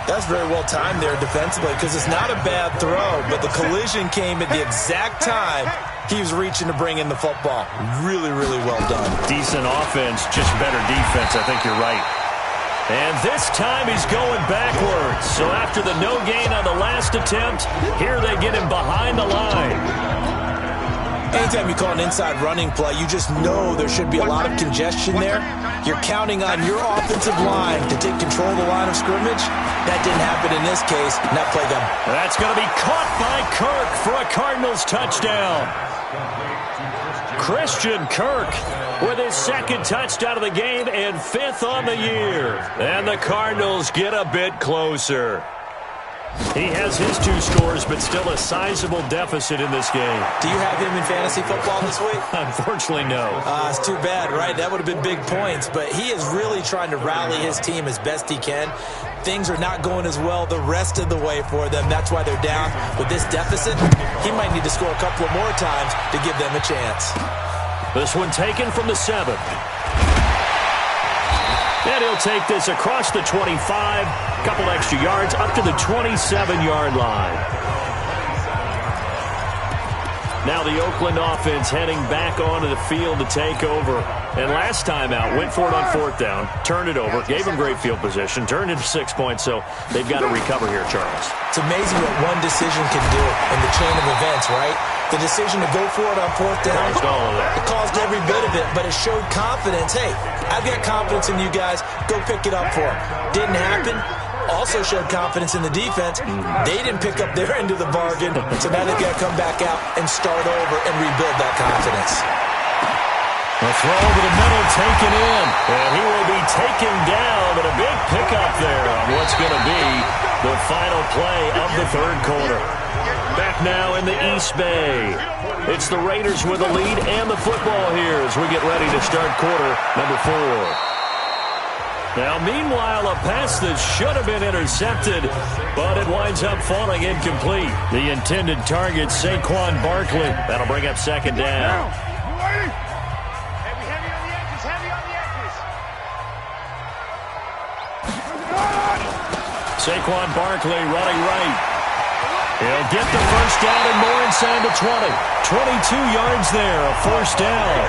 [SPEAKER 5] That's very well timed there defensively because it's not a bad throw, but the collision came at the exact time he was reaching to bring in the football. Really, really well done.
[SPEAKER 3] Decent offense, just better defense. I think you're right. And this time he's going backwards. So after the no gain on the last attempt, here they get him behind the line.
[SPEAKER 5] Anytime you call an inside running play, you just know there should be a lot of congestion there. You're counting on your offensive line to take control of the line of scrimmage. That didn't happen in this case, and that play got...
[SPEAKER 3] That's going to be caught by Kirk for a Cardinals touchdown. Christian Kirk with his second touchdown of the game and fifth on the year. And the Cardinals get a bit closer. He has his two scores, but still a sizable deficit in this game.
[SPEAKER 5] Do you have him in fantasy football this week?
[SPEAKER 3] Unfortunately, no.
[SPEAKER 5] It's too bad, right? That would have been big points, but he is really trying to rally his team as best he can. Things are not going as well the rest of the way for them. That's why they're down. With this deficit, he might need to score a couple of more times to give them a chance.
[SPEAKER 3] This one taken from the 7. And he'll take this across the 25, a couple extra yards, up to the 27-yard line. Now the Oakland offense heading back onto the field to take over. And last time out, went for it on fourth down, turned it over, gave him great field position, turned it to 6 points, so they've got to recover here, Charles.
[SPEAKER 5] It's amazing what one decision can do in the chain of events, right? The decision to go for it on fourth down,
[SPEAKER 3] caused all of that.
[SPEAKER 5] It caused every bit of it, but it showed confidence. Hey, I've got confidence in you guys. Go pick it up for him. Didn't happen. also showed confidence in the defense. They didn't pick up their end of the bargain, so now they've got to come back out and start over and rebuild that confidence.
[SPEAKER 3] The throw over the middle taken in, and he will be taken down, but a big pickup there on what's going to be the final play of the third quarter. Back now in the East Bay. It's the Raiders with the lead and the football here as we get ready to start quarter number 4. Now, meanwhile, a pass that should have been intercepted, but it winds up falling incomplete. The intended target, Saquon Barkley. That'll bring up second down. Saquon Barkley running right. He'll get the first down and more inside the 20. 22 yards there, a first down.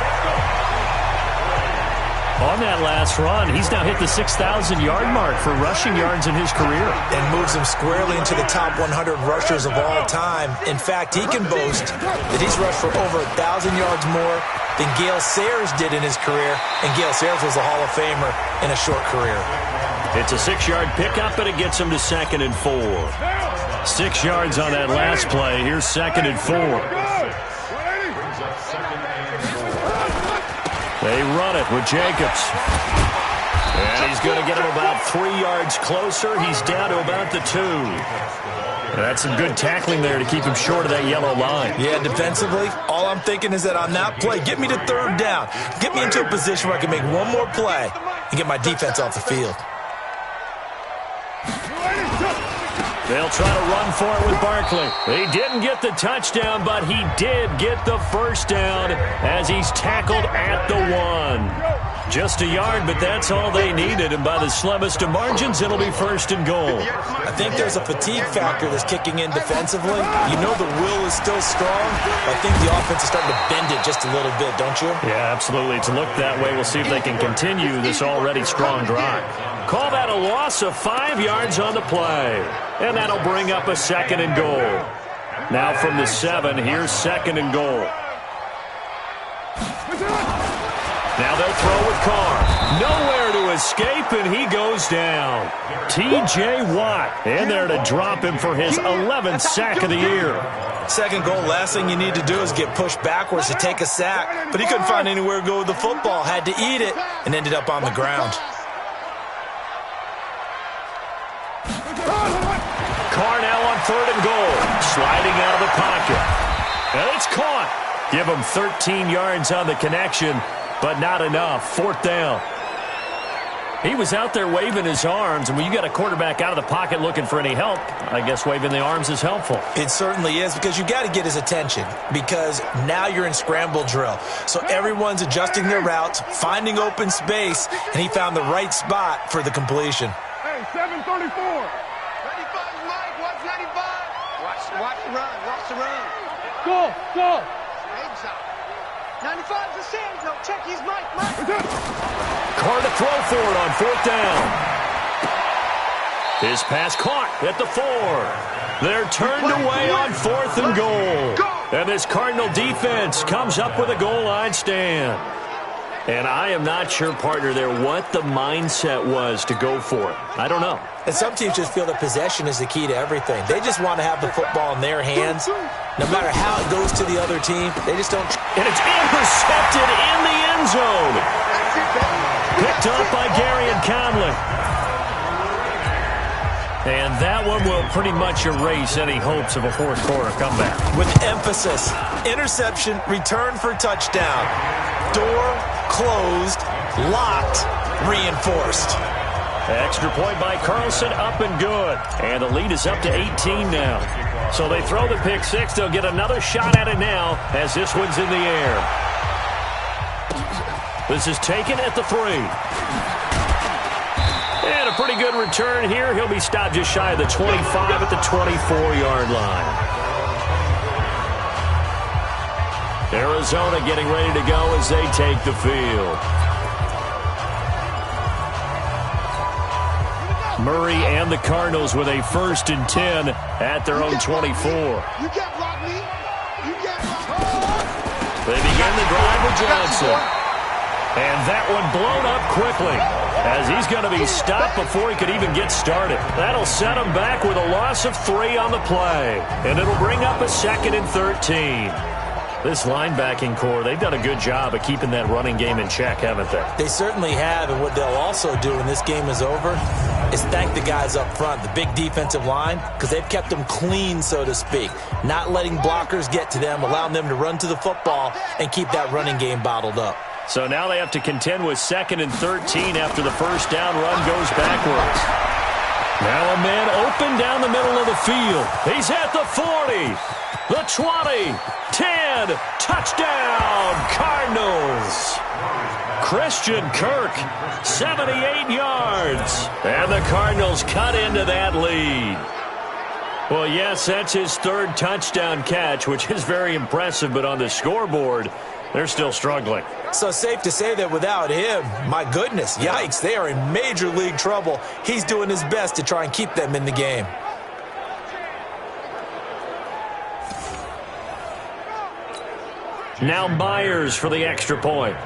[SPEAKER 3] On that last run, he's now hit the 6,000-yard mark for rushing yards in his career.
[SPEAKER 5] And moves him squarely into the top 100 rushers of all time. In fact, he can boast that he's rushed for over 1,000 yards more than Gale Sayers did in his career. And Gale Sayers was a Hall of Famer in a short career.
[SPEAKER 3] It's a 6-yard pickup, and it gets him to 2nd and 4. 6 yards on that last play. Here's 2nd and 4. They run it with Jacobs. And he's going to get him about 3 yards closer. He's down to about the 2. That's some good tackling there to keep him short of that yellow line.
[SPEAKER 5] Yeah, defensively, all I'm thinking is that on that play, get me to 3rd down. Get me into a position where I can make one more play and get my defense off the field.
[SPEAKER 3] They'll try to run for it with Barkley. He didn't get the touchdown, but he did get the first down as he's tackled at the 1. Just a yard, but that's all they needed, and by the slimmest of margins, it'll be 1st and goal.
[SPEAKER 5] I think there's a fatigue factor that's kicking in defensively. You know the will is still strong, but I think the offense is starting to bend it just a little bit, don't you?
[SPEAKER 3] Yeah, absolutely. It's looked that way. We'll see if they can continue this already strong drive. Call that a loss of 5 yards on the play. And that'll bring up a 2nd and goal. Now from the 7, here's 2nd and goal. Now they'll throw with Carr. Nowhere to escape, and he goes down. T.J. Watt in there to drop him for his 11th sack of the year.
[SPEAKER 5] 2nd goal, last thing you need to do is get pushed backwards to take a sack. But he couldn't find anywhere to go with the football. Had to eat it and ended up on the ground.
[SPEAKER 3] Carr now on 3rd and goal. Sliding out of the pocket. And it's caught. Give him 13 yards on the connection, but not enough. 4th down. He was out there waving his arms, and when you got a quarterback out of the pocket looking for any help, I guess waving the arms is helpful.
[SPEAKER 5] It certainly is, because you got to get his attention, because now you're in scramble drill. So everyone's adjusting their routes, finding open space, and he found the right spot for the completion.
[SPEAKER 4] Hey, 734.
[SPEAKER 7] Watch the run. Watch the run.
[SPEAKER 6] Go.
[SPEAKER 7] 95's the same. No, check his mic.
[SPEAKER 3] Carr to throw for it on 4th down. His pass caught at the 4. They're turned away on 4th and goal. And this Cardinal defense comes up with a goal line stand. And I am not sure, partner, there what the mindset was to go for it. I don't know.
[SPEAKER 5] And some teams just feel that possession is the key to everything. They just want to have the football in their hands. No matter how it goes to the other team, they just don't.
[SPEAKER 3] And it's intercepted in the end zone. Picked up by Gary and Conley. And that one will pretty much erase any hopes of a 4th quarter comeback.
[SPEAKER 5] With emphasis, interception, return for touchdown. Door closed, locked, reinforced.
[SPEAKER 3] Extra point by Carlson, up and good. And the lead is up to 18 now. So they throw the pick 6. They'll get another shot at it now as this one's in the air. This is taken at the 3. And a pretty good return here. He'll be stopped just shy of the 25 at the 24-yard line. Arizona getting ready to go as they take the field. Murray and the Cardinals with a 1st and 10 at their own 24.
[SPEAKER 4] You can't block me. You can't block me.
[SPEAKER 3] They begin the drive with Johnson. And that one blown up quickly as he's going to be stopped before he could even get started. That'll set him back with a loss of 3 on the play. And it'll bring up a 2nd and 13. This linebacking core, they've done a good job of keeping that running game in check, haven't they?
[SPEAKER 5] They certainly have, and what they'll also do when this game is over is thank the guys up front, the big defensive line, because they've kept them clean, so to speak, not letting blockers get to them, allowing them to run to the football and keep that running game bottled up.
[SPEAKER 3] So now they have to contend with 2nd and 13 after the first down run goes backwards. Now a man open down the middle of the field. He's at the 40, the 20, 10, touchdown, Cardinals. Christian Kirk, 78 yards. And the Cardinals cut into that lead. Well, yes, that's his 3rd touchdown catch, which is very impressive, but on the scoreboard, they're still struggling.
[SPEAKER 5] So safe to say that without him, my goodness, yikes, they are in major league trouble. He's doing his best to try and keep them in the game.
[SPEAKER 3] Now Myers for the extra point.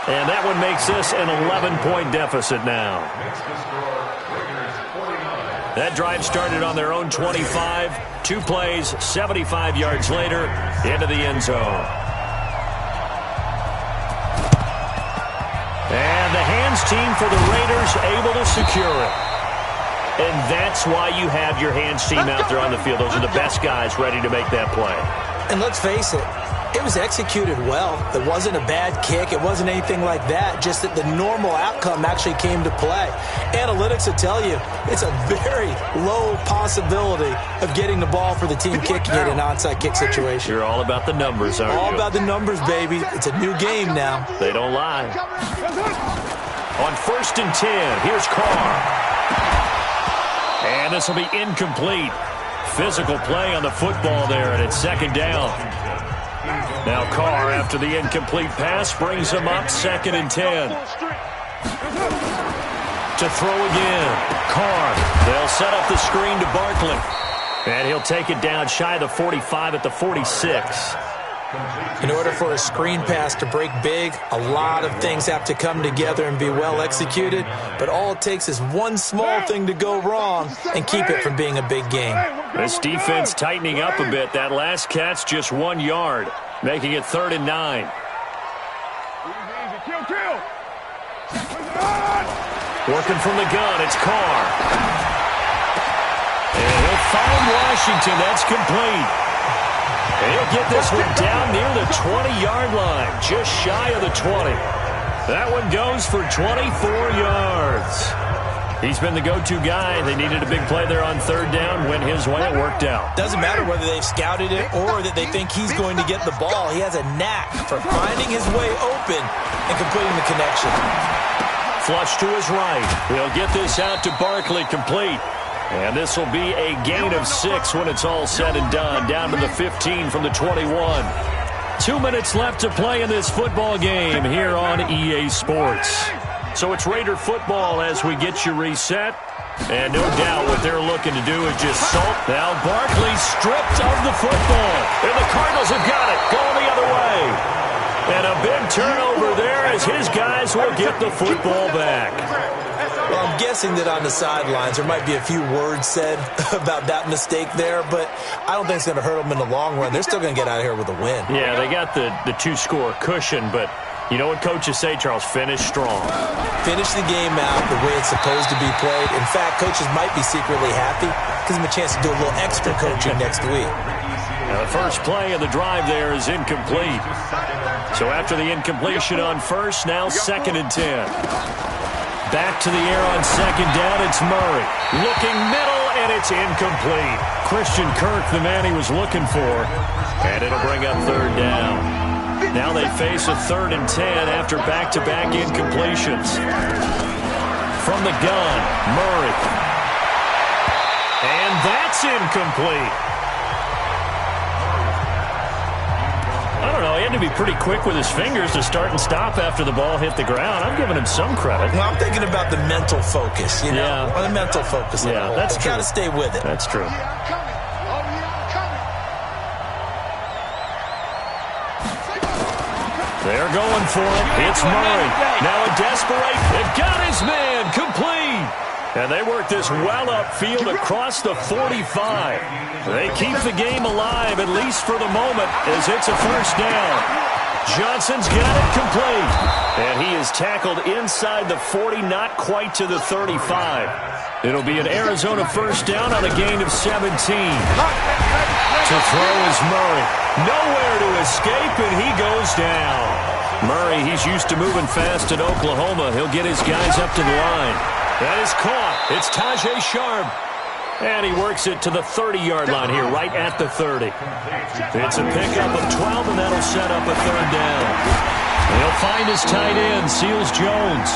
[SPEAKER 3] And that one makes this an 11-point deficit now. That drive started on their own 25. 2 plays, 75 yards later, into the end zone. And the hands team for the Raiders able to secure it. And that's why you have your hands team out there on the field. Those are the best guys ready to make that play.
[SPEAKER 5] And let's face it, it was executed well. It wasn't a bad kick. It wasn't anything like that. Just that the normal outcome actually came to play. Analytics will tell you it's a very low possibility of getting the ball for the team kicking it in an onside kick situation.
[SPEAKER 3] You're all about the numbers, aren't you?
[SPEAKER 5] All about the numbers, baby. It's a new game now.
[SPEAKER 3] They don't lie. On 1st and 10, here's Carr. And this will be incomplete. Physical play on the football there, and it's 2nd down. Now Carr, after the incomplete pass, brings him up 2nd and 10. To throw again. Carr, they'll set up the screen to Barkley. And he'll take it down shy of the 45 at the 46.
[SPEAKER 5] In order for a screen pass to break big, a lot of things have to come together and be well executed. But all it takes is one small thing to go wrong and keep it from being a big game.
[SPEAKER 3] This defense tightening up a bit. That last catch just 1 yard, making it 3rd and 9. Working from the gun, it's Carr. And he'll find Washington. That's complete. And he'll get this one down near the 20-yard line, just shy of the 20. That one goes for 24 yards. He's been the go-to guy. They needed a big play there on 3rd down. Went his way. It worked out.
[SPEAKER 5] Doesn't matter whether they've scouted it or that they think he's going to get the ball. He has a knack for finding his way open and completing the connection.
[SPEAKER 3] Flush to his right. He'll get this out to Barkley, complete. And this will be a gain of 6 when it's all said and done. Down to the 15 from the 21. 2 minutes left to play in this football game here on EA Sports. So it's Raider football as we get you reset. And no doubt what they're looking to do is just salt. Now Barkley stripped of the football. And the Cardinals have got it. Going the other way. And a big turnover there as his guys will get the football back.
[SPEAKER 5] Well, I'm guessing that on the sidelines there might be a few words said about that mistake there, but I don't think it's going to hurt them in the long run. They're still going to get out of here with a win.
[SPEAKER 3] Yeah, they got the 2-score cushion, but you know what coaches say, Charles? Finish strong.
[SPEAKER 5] Finish the game out the way it's supposed to be played. In fact, coaches might be secretly happy. Gives them a chance to do a little extra coaching next week.
[SPEAKER 3] Now, the first play of the drive there is incomplete. So after the incompletion on 1st, now 2nd and 10. Back to the air on 2nd down, it's Murray. Looking middle, and it's incomplete. Christian Kirk, the man he was looking for, and it'll bring up 3rd down. Now they face a 3rd and 10 after back-to-back incompletions. From the gun, Murray. And that's incomplete. I don't know, he had to be pretty quick with his fingers to start and stop after the ball hit the ground. I'm giving him some credit.
[SPEAKER 5] Well, I'm thinking about the mental focus, you know?
[SPEAKER 3] Yeah.
[SPEAKER 5] Or the mental focus.
[SPEAKER 3] Yeah, that's true.
[SPEAKER 5] Got to stay with it.
[SPEAKER 3] That's true. They're going for it. It's Murray. Now a desperation. They've got his man. Complete. And they work this well upfield across the 45. They keep the game alive, at least for the moment, as it's a first down. Johnson's got it complete. And he is tackled inside the 40, not quite to the 35. It'll be an Arizona first down on a gain of 17. To throw is Murray. Nowhere to escape, and he goes down. Murray, he's used to moving fast at Oklahoma. He'll get his guys up to the line. That is caught. It's Tajay Sharp. And he works it to the 30-yard line here, right at the 30. It's a pickup of 12, and that'll set up a third down. He'll find his tight end, Seals Jones.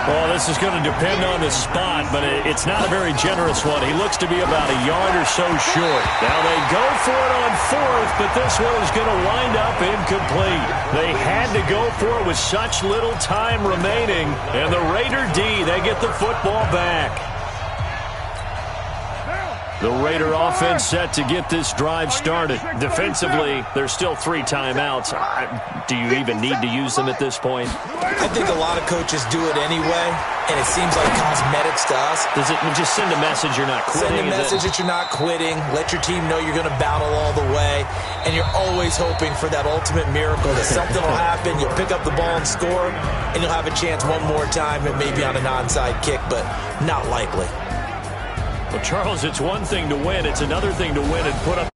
[SPEAKER 3] Well, this is going to depend on the spot, but it's not a very generous one. He looks to be about a yard or so short. Now they go for it on fourth, but this one is going to wind up incomplete. They had to go for it with such little time remaining, and the Raider D, they get the football back. The Raider offense set to get this drive started. Defensively, there's still 3 timeouts. Do you even need to use them at this point?
[SPEAKER 5] I think a lot of coaches do it anyway, and it seems like cosmetics to us.
[SPEAKER 3] Does it just send a message you're not quitting?
[SPEAKER 5] Send a message that you're not quitting. Let your team know you're going to battle all the way, and you're always hoping for that ultimate miracle that something will happen. You'll pick up the ball and score, and you'll have a chance one more time, and maybe on an onside kick, but not likely.
[SPEAKER 3] Well, Charles, it's one thing to win. It's another thing to win and put up